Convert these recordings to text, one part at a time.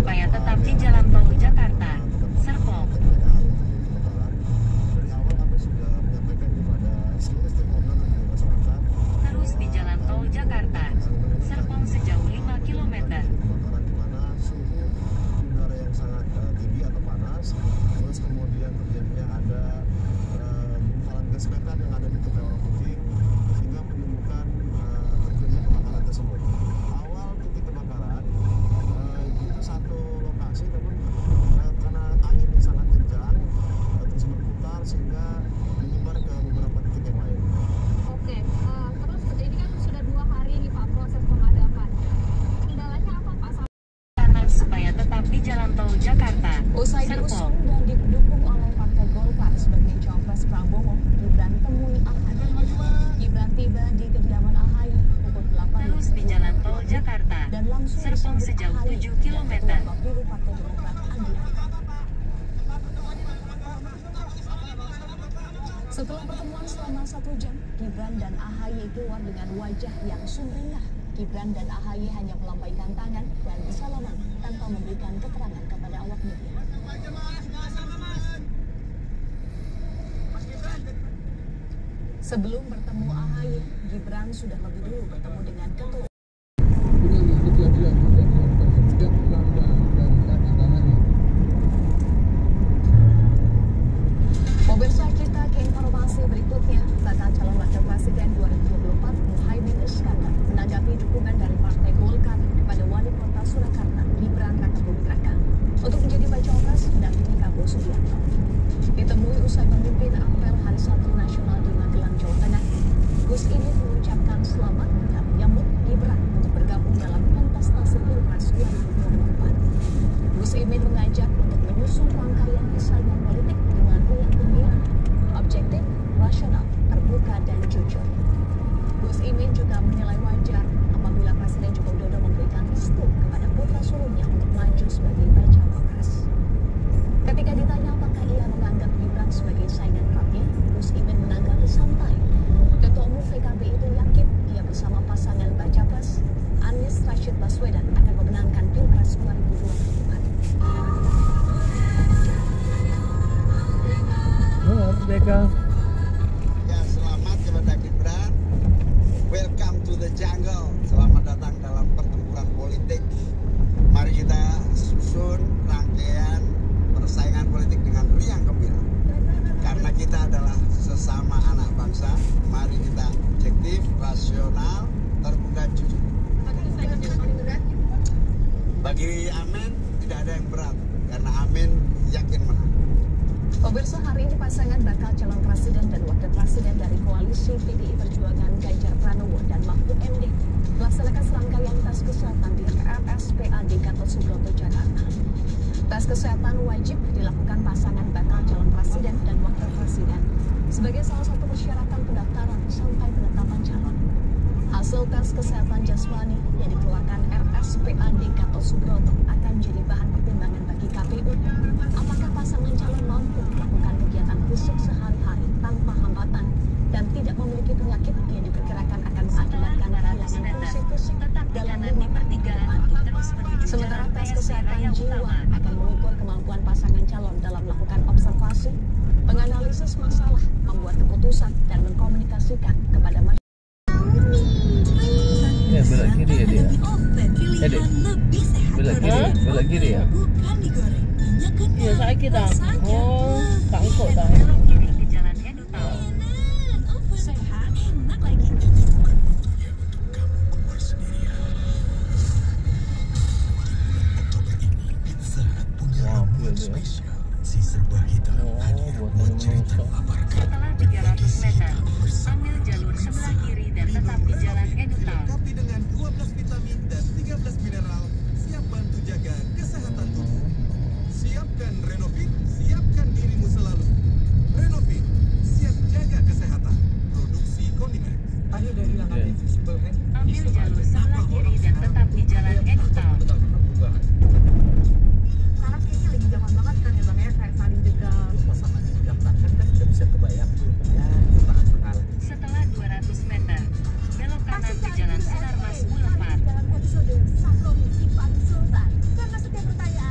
supaya tetap di jalan tol Jakarta Serpong. Terus di jalan tol Jakarta Serpong sejauh 5 km. Terus kemudian terjadinya ada gumpalan gas metan yang ada di tepi orang putih sehingga menimbulkan terjadinya kebakaran tersebut. Awal titik kebakaran itu satu lokasi, namun karena angin yang sangat kencang terus berputar sehingga menyebar ke beberapa titik yang lain. Oke, terus ini kan sudah 2 hari nih Pak proses pemadaman. Kendalanya apa Pak? Kanan supaya tetap di jalan tol Jakarta Usai Serpong. diusung dan didukung oleh Partai Golkar sebagai cawapres Prabowo, Gibran temui AHY. Gibran tiba di kediaman AHY pukul 8 Terus di jalan tol Jakarta dan langsung Serpong disambut sejauh AHY 7 km. dan Ketua Bapilu Partai Demokrat Andi. Setelah pertemuan selama 1 jam, Gibran dan AHY keluar dengan wajah yang sumringah. Gibran dan AHY hanya melambaikan tangan dan bersalaman tanpa memberikan keterangan kepada awak media. Sebelum bertemu AHY, Gibran sudah lebih dulu bertemu dengan Ketua Pemirsa, kita ke informasi berikutnya. Bakal calon wakil presiden 2024 Muhaimin Iskandar menanggapi dukungan dari Partai Golkar kepada Wali Kota Surakarta Gibran Rakabuming Raka untuk menjadi bacawa pres mendampingi Prabowo Subianto. Ditemui usai memimpin apel Hari Santri Nasional di Magelang, Jawa Tengah, Gus Imin mengucapkan selamat dan menyambut Gibran untuk bergabung dalam kontestasi Pilpres 2024. Gus Imin mengajak untuk menyusun rangkaian persaingan politik dengan riang gembira, objektif, rasional, terbuka, dan jujur. Gus Imin juga menilai wajar apabila Presiden Joko Widodo memberikan restu kepada putra sulungnya untuk maju sebagai bacawa pres. Ketika ditanya apakah ia menganggap Gibran sebagai saingan beratnya, Gus Imin menanggapi santai. Ketua Umum PKB itu yakin ia bersama pasangan baca pres Anies Rashid Baswedan akan memenangkan Pilpres 2024. Ya, selamat kepada Gibran. Welcome to the jungle. Selamat datang dalam pertempuran politik. Mari kita susun rangkaian persaingan politik dengan riang gembira. Karena kita adalah sesama anak bangsa, mari kita objektif, rasional, terbuka, jujur. Bagi Amin tidak ada yang berat, karena Amin yakin menang. Pemirsa, hari ini pasangan bakal calon presiden dan wakil presiden dari koalisi PDI Perjuangan Ganjar Pranowo dan Mahfud MD melaksanakan serangkaian tes kesehatan di RSPAD Gatot Subroto, Jakarta. Tes kesehatan wajib dilakukan pasangan bakal calon presiden dan wakil presiden sebagai salah satu persyaratan pendaftaran sampai penetapan calon. Hasil tes kesehatan jasmani yang dikeluarkan RSPAD Gatot Subroto akan menjadi bahan pertimbangan bagi KPU. Apakah pasangan calon mampu melakukan kegiatan fisik sehari-hari tanpa hambatan dan tidak memiliki penyakit yang diperkirakan akan mengakibatkan kehilangan fungsi fisik dalam 5 tahun ke depan. Sementara tes kesehatan jiwa akan mengukur kemampuan pasangan calon dalam melakukan observasi, menganalisis masalah, membuat keputusan, dan mengkomunikasikan kepada masyarakat. Ya, belok kiri ya dia. Dek. Belok kiri ya. Iya, saya kita. Oh, kangkok dah. Belok kiri ke jalan Edutau. Setelah 300 meter, ambil jalur sebelah kiri dan tetap di jalan Edutau. Kopi dengan 12 vitamin dan 13 mineral, siap bantu jaga kesehatan tubuh. Siapkan Renovit, siapkan dirimu selalu. Renovit, siap jaga kesehatan. Produksi Konimax. Tadi udah hilang invisible hand. Ambil jalur sebelah kiri dan tetap di jalan Edutau. Sekarang kayaknya lagi zaman banget kan ya Bang ya, kayak saling jegal. Pasangannya didaftarkan kan udah bisa kebayang tuh. Ya, pengalaman. Setelah 200 meter, belok kanan ke jalan Sinarmas Boulevard. Dalam episode Sakromi Ivan Sultan. Karena setiap pertanyaan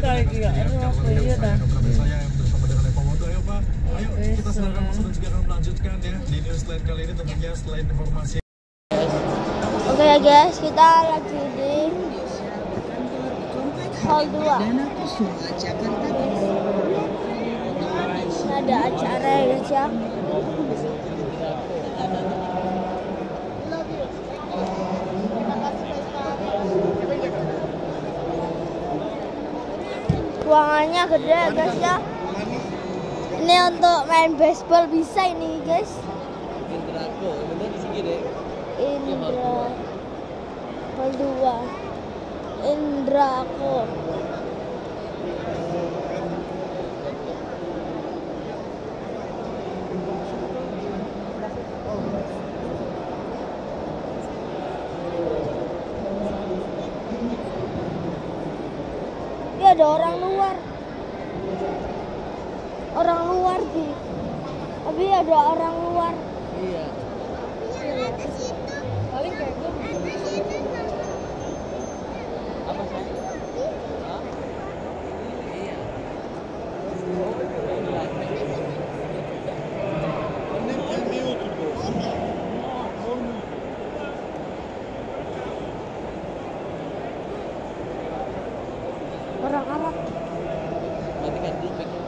tarik ya. Iya dah. Saya yang bersama dengan Eko Moto. Ayo Pak, ayo kita silakan masuk dan juga akan melanjutkan ya di Newsline kali ini tentunya selain informasi. Oke ya guys, kita lagi di hall 2. Ini ada acara ya guys ya. Ruangannya gede guys ya. Ini untuk main baseball bisa ini guys. Indra hall 2 Indrako. Ini ada orang luar di tapi ada orang luar. Iya. Paling kayak gue. Apa sih? Iya. Orang Arab. Matikan dulu mic-nya.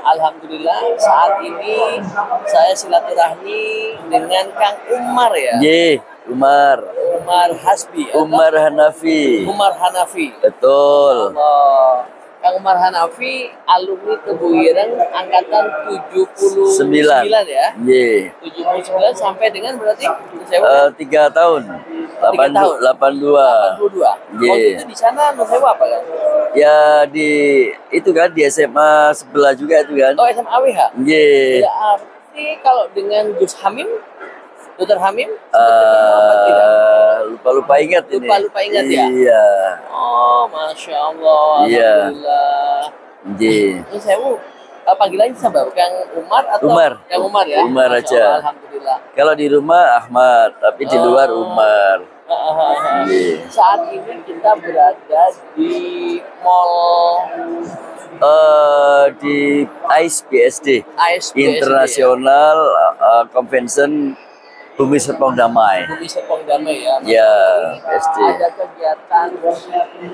Alhamdulillah saat ini saya silaturahmi dengan Kang Umar ya. Umar Hasbi. Umar Hanafi. Umar Hanafi. Betul. Kang Umar Hanafi alumni Tebu Ireng angkatan 79 ya. 79 sampai dengan berarti 3 tahun. 82. Waktu itu di sana Nusewa apa kan? Ya itu kan di SMA sebelah juga itu kan. Oh, SMA AWH? Berarti kalau dengan Gus Hamim, Dr. Hamim lupa ingat ini. Lupa ingat ya? Iya. Oh, Masya Allah. Iya. Alhamdulillah. Terus saya panggilannya siapa? Kang Umar atau? Kang Umar ya? Umar aja. Allah, alhamdulillah. Kalau di rumah Ahmad, tapi di luar Umar. Saat ini kita berada di mall di ICE BSD, International Convention Bumi Serpong Damai. Bumi Serpong Damai ya. Ya, SD. Ada kegiatan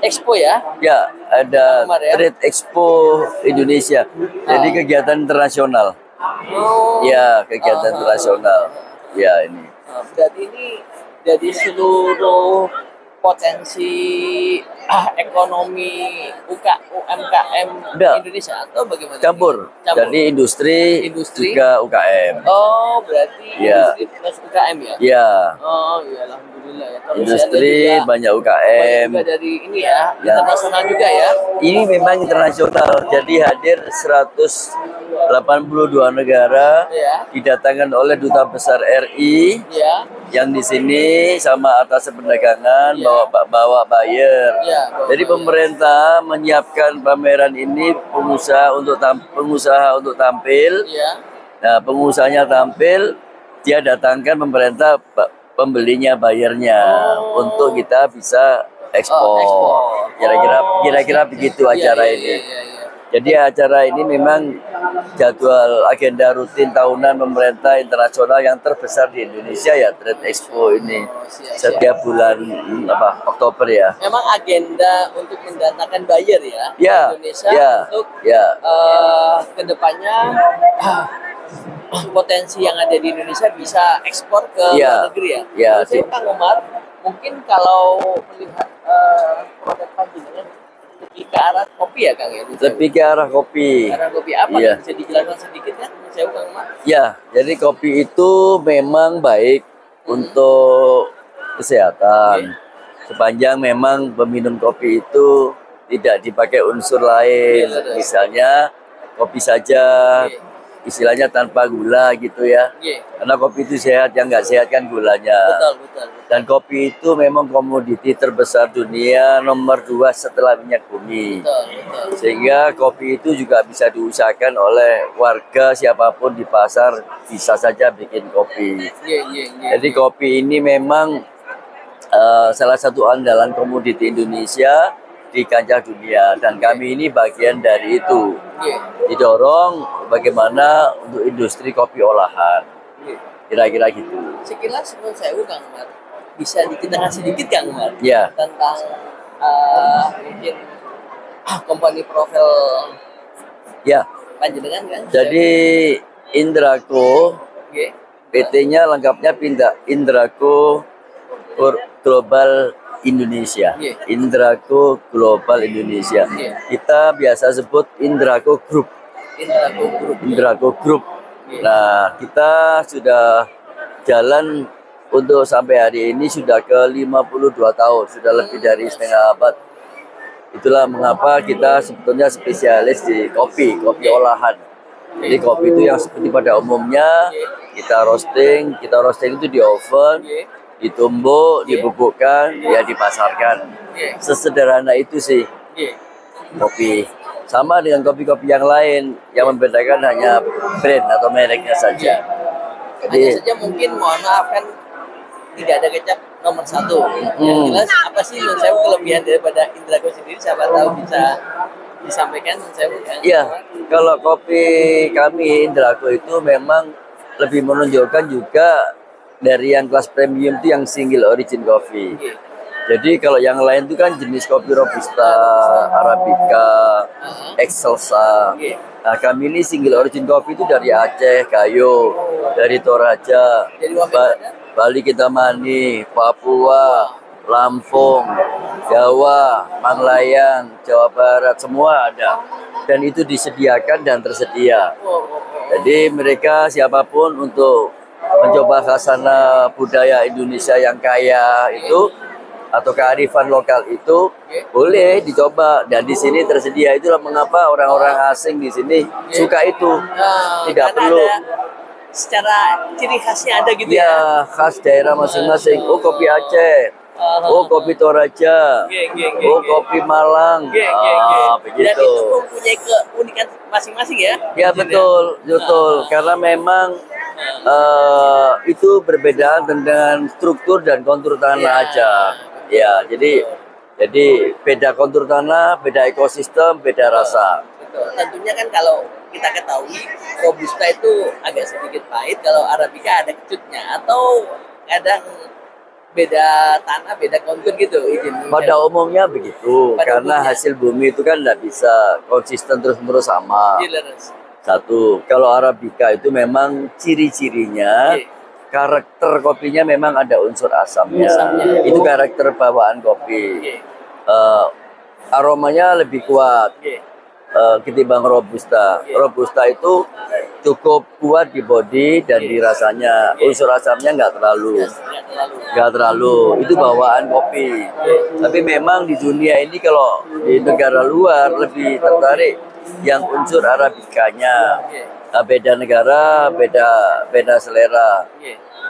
expo ya? Ya, ada ya? Trade Expo Indonesia. Jadi kegiatan internasional. Oh. Ya, kegiatan internasional. Ya, ini. Berarti ini dari seluruh potensi ekonomi UMKM Indonesia atau bagaimana? Campur. Jadi industri juga UKM. Oh, berarti industri plus UKM ya? Ya. Oh, ya alhamdulillah ya. Industri juga, banyak UKM. Juga dari ini ya, internasional juga ya. Ini memang internasional. Jadi hadir 182 negara didatangkan oleh Duta Besar RI yang di sini sama atas perdagangan bawa buyer. Jadi pemerintah menyiapkan pameran ini pengusaha untuk tampil. Nah, pengusahanya tampil, dia datangkan pemerintah pembelinya bayarnya untuk kita bisa ekspor. Kira-kira begitu acara ini. Jadi acara ini memang jadwal agenda rutin tahunan pemerintah internasional yang terbesar di Indonesia ya, Trade Expo ini setiap bulan Oktober ya. Memang agenda untuk mendatangkan buyer ya, Indonesia untuk kedepannya potensi yang ada di Indonesia bisa ekspor ke luar negeri ya. Kang Umar, mungkin kalau melihat produk panjenengan lebih ke arah kopi ya Kang ya? Lebih ke arah kopi. Arah kopi apa yang bisa dijelaskan sedikit ya? Saya Kang Umar. Ya, jadi kopi itu memang baik untuk kesehatan. Sepanjang memang peminum kopi itu tidak dipakai unsur lain. Misalnya kopi saja, istilahnya tanpa gula gitu ya. Karena kopi itu sehat, yang nggak sehat kan gulanya. Betul. Dan kopi itu memang komoditi terbesar dunia, nomor 2 setelah minyak bumi. Sehingga kopi itu juga bisa diusahakan oleh warga siapapun di pasar, bisa saja bikin kopi. Jadi kopi ini memang salah satu andalan komoditi Indonesia di kancah dunia, dan kami ini bagian dari itu. Didorong bagaimana untuk industri kopi olahan. Kira-kira gitu. Sekilas menurut saya Kang Umar, bisa diceritakan sedikit Kang Umar tentang mungkin company profil panjenengan kan? Jadi Indraco PT-nya lengkapnya Indraco Global Indonesia. Indraco Global Indonesia. Kita biasa sebut Indraco Group. Indraco Group. Nah, kita sudah jalan untuk sampai hari ini sudah ke 52 tahun, sudah lebih dari setengah abad. Itulah mengapa kita sebetulnya spesialis di kopi olahan. Jadi kopi itu yang seperti pada umumnya kita roasting itu di oven, ditumbuk, dibubukkan, ya dipasarkan. Sesederhana itu sih kopi. Sama dengan kopi-kopi yang lain, yang membedakan hanya brand atau mereknya saja. Jadi hanya saja mungkin mohon maaf kan tidak ada kecap nomor 1. Yang jelas apa sih menurut saya kelebihan daripada Indraco sendiri, siapa tahu bisa disampaikan menurut saya kan? Iya, kalau kopi kami Indraco itu memang lebih menonjolkan juga dari yang kelas premium itu yang single origin coffee. Jadi kalau yang lain itu kan jenis kopi Robusta, Arabica, Excelsa. Nah, kami ini single origin coffee itu dari Aceh, Gayo, dari Toraja, Bali Kintamani, Papua, Lampung, Jawa, Manglayang, Jawa Barat, semua ada. Dan itu disediakan dan tersedia. Jadi mereka siapapun untuk mencoba khasana budaya Indonesia yang kaya itu atau kearifan lokal itu boleh dicoba, dan di sini tersedia. Itulah mengapa orang-orang asing di sini suka itu. Tidak perlu secara ciri khasnya ada gitu ya, khas daerah masing-masing. Oh, kopi Aceh, oh kopi Toraja, oh kopi Malang, begitu. Dan itu mempunyai keunikan masing-masing ya? Ya betul. Karena memang itu berbeda dengan struktur dan kontur tanah aja. Ya, jadi beda kontur tanah, beda ekosistem, beda rasa. Betul. Tentunya kan kalau kita ketahui Robusta itu agak sedikit pahit, kalau Arabica ada kecutnya atau kadang beda tanah, beda kontur gitu izin. Pada umumnya begitu, karena hasil bumi itu kan nggak bisa konsisten terus-menerus sama. Satu, kalau Arabica itu memang ciri-cirinya, karakter kopinya memang ada unsur asamnya. Itu karakter bawaan kopi. Aromanya lebih kuat ketimbang Robusta. Robusta itu cukup kuat di body dan di rasanya. Unsur asamnya nggak terlalu. Itu bawaan kopi. Tapi memang di dunia ini kalau di negara luar lebih tertarik yang unsur Arabicanya. Nah, beda negara, beda selera.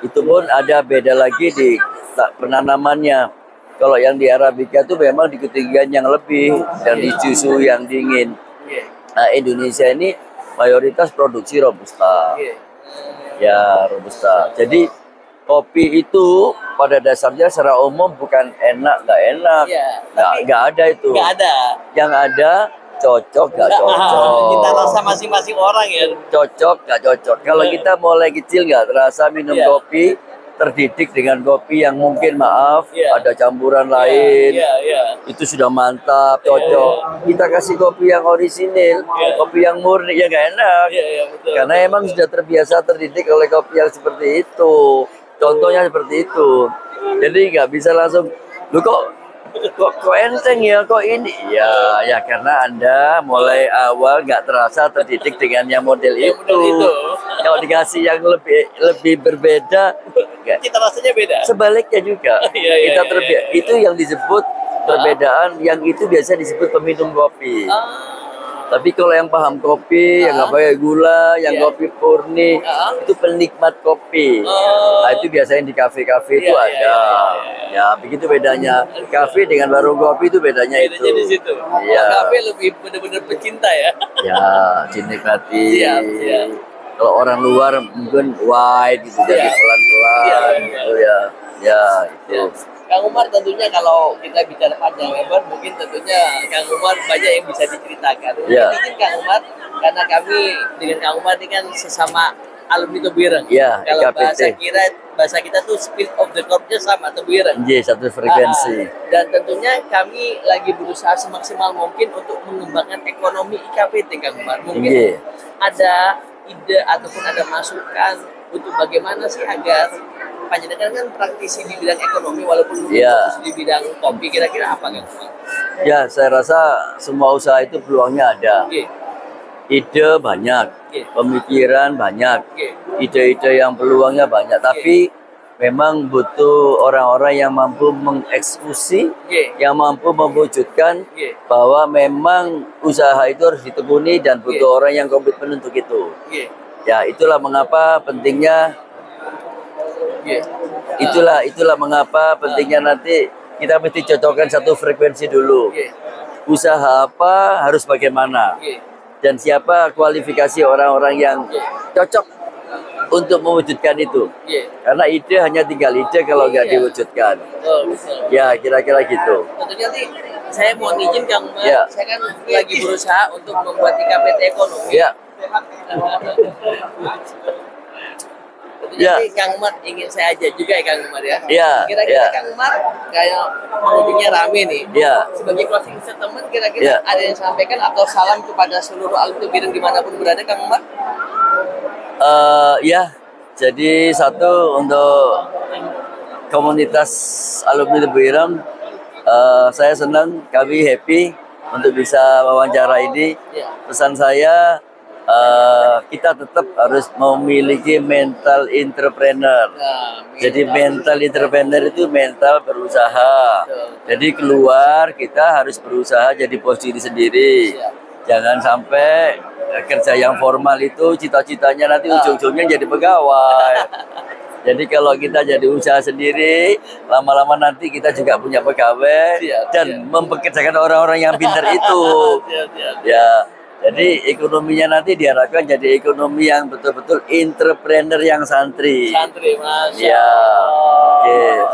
Itu pun ada beda lagi di penanamannya. Kalau yang di Arabica itu memang di ketinggian yang lebih dan di suhu yang dingin. Nah, Indonesia ini mayoritas produksi Robusta. Ya, Robusta. Jadi kopi itu pada dasarnya secara umum bukan enak, nggak enak. Nggak ada itu. Nggak ada. Yang ada cocok, nggak cocok. Kita rasa masing-masing orang ya. Cocok, nggak cocok. Kalau kita mulai kecil nggak terasa minum kopi, terdidik dengan kopi yang mungkin ada campuran lain, itu sudah mantap, cocok. Kita kasih kopi yang orisinil, kopi yang murni, ya nggak enak. Betul. Karena emang sudah terbiasa terdidik oleh kopi yang seperti itu. Contohnya seperti itu. Jadi nggak bisa langsung, lu kok enteng ya, kok ini? Ya karena Anda mulai awal nggak terasa terdidik dengan yang model itu. Kalau dikasih yang lebih berbeda, kita rasanya beda. Sebaliknya juga. Kita itu yang disebut perbedaan, yang itu biasa disebut peminum kopi. Tapi kalau yang paham kopi, yang nggak pakai gula, yang kopi murni, itu penikmat kopi. Nah, itu biasanya di kafe-kafe itu ada. Ya, begitu bedanya. Kafe dengan warung kopi itu bedanya itu. Di situ. Kafe lebih benar-benar pecinta ya. Ya, dinikmati. Kalau orang luar mungkin white gitu, jadi pelan-pelan gitu ya. Ya, itu. Kang Umar, tentunya kalau kita bicara panjang lebar, mungkin tentunya Kang Umar banyak yang bisa diceritakan. Mungkin Kang Umar, karena kami dengan Kang Umar ini kan sesama alumni Tebuireng. Kalau bahasa kita tuh spirit of the corp-nya sama Tebuireng. Satu frekuensi. Dan tentunya kami lagi berusaha semaksimal mungkin untuk mengembangkan ekonomi IKPT, Kang Umar. Mungkin ada ide ataupun ada masukan untuk bagaimana sih agar panjenengan kan praktisi di bidang ekonomi walaupun fokus di bidang kopi, kira-kira apa kan? Ya, saya rasa semua usaha itu peluangnya ada. Ide banyak, pemikiran banyak, ide-ide yang peluangnya banyak. Tapi memang butuh orang-orang yang mampu mengeksekusi, yang mampu mewujudkan bahwa memang usaha itu harus ditekuni dan butuh orang yang komitmen untuk itu. Ya, itulah mengapa pentingnya. Itulah mengapa pentingnya nanti kita mesti cocokkan satu frekuensi dulu. Usaha apa harus bagaimana, dan siapa kualifikasi orang-orang yang cocok untuk mewujudkan itu. Karena ide hanya tinggal ide kalau nggak diwujudkan. Ya, kira-kira gitu. Tentunya nih, saya mau izin Kang Umar, saya kan lagi berusaha untuk membuat IKPT ekonomi. Jadi Kang Umar ingin saya ajak juga ya Kang Umar ya. Kira-kira Kang Umar kayak pengunjungnya rame nih. Sebagai closing statement kira-kira ada yang sampaikan atau salam kepada seluruh alumni Tebuireng dimanapun berada Kang Umar? Jadi satu untuk komunitas alumni Tebuireng, saya senang, kami happy untuk bisa wawancara ini. Pesan saya, kita tetap harus memiliki mental entrepreneur. Jadi mental entrepreneur itu mental berusaha. Jadi keluar kita harus berusaha jadi bos diri sendiri. Jangan sampai kerja yang formal itu cita-citanya nanti ujung-ujungnya jadi pegawai. Jadi kalau kita jadi usaha sendiri, lama-lama nanti kita juga punya pegawai dan mempekerjakan orang-orang yang pintar itu. Jadi ekonominya nanti diharapkan jadi ekonomi yang betul-betul entrepreneur yang santri. Santri, Mas. Ya.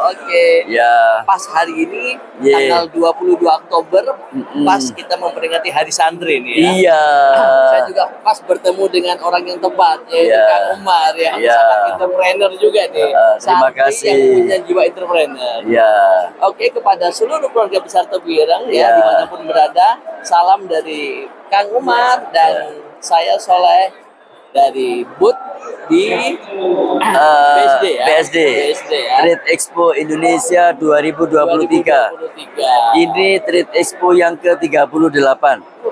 Oke. Ya. Pas hari ini Yeah. tanggal 22 Oktober pas kita memperingati Hari Santri nih ya. Iya. Saya juga pas bertemu dengan orang yang tepat yaitu Iya. Kang Umar yang Iya. sangat entrepreneur juga nih. Terima Santri kasih. yang punya jiwa entrepreneur. Ya. Oke, kepada seluruh keluarga besar Tebuireng ya Ya. dimanapun berada, salam dari Kang Umar dan saya Soleh dari booth di BSD ya. BSD. ya. Trade Expo Indonesia 2023. 2023. Ini Trade Expo yang ke-38.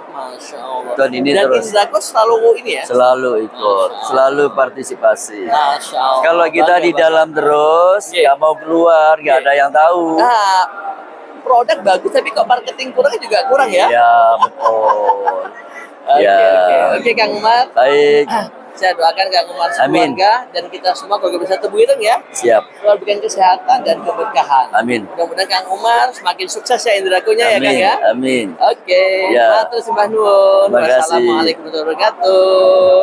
Masya Allah. Dan ini Dan terus Indrako selalu ini ya. selalu ikut, selalu partisipasi. Masya Allah. Kalau kita Bangga, di bangga. dalam terus, nggak mau keluar, nggak ada yang tahu. Nah, produk bagus tapi kok marketing kurang juga kurang ya. Iya, betul. Oke, Ya. oke Kang Umar. Baik, Saya doakan Kang Umar Amin. sekeluarga dan kita semua keluarga besar Tebuireng ya. siap. Selalu berikan kesehatan dan keberkahan. Amin. Mudah-mudahan Kang Umar semakin sukses ya Indrakonya ya Kang Amin. ya. Amin. Oke, Ya. matur sembah nuwun. Terima kasih. Wassalamualaikum warahmatullahi wabarakatuh.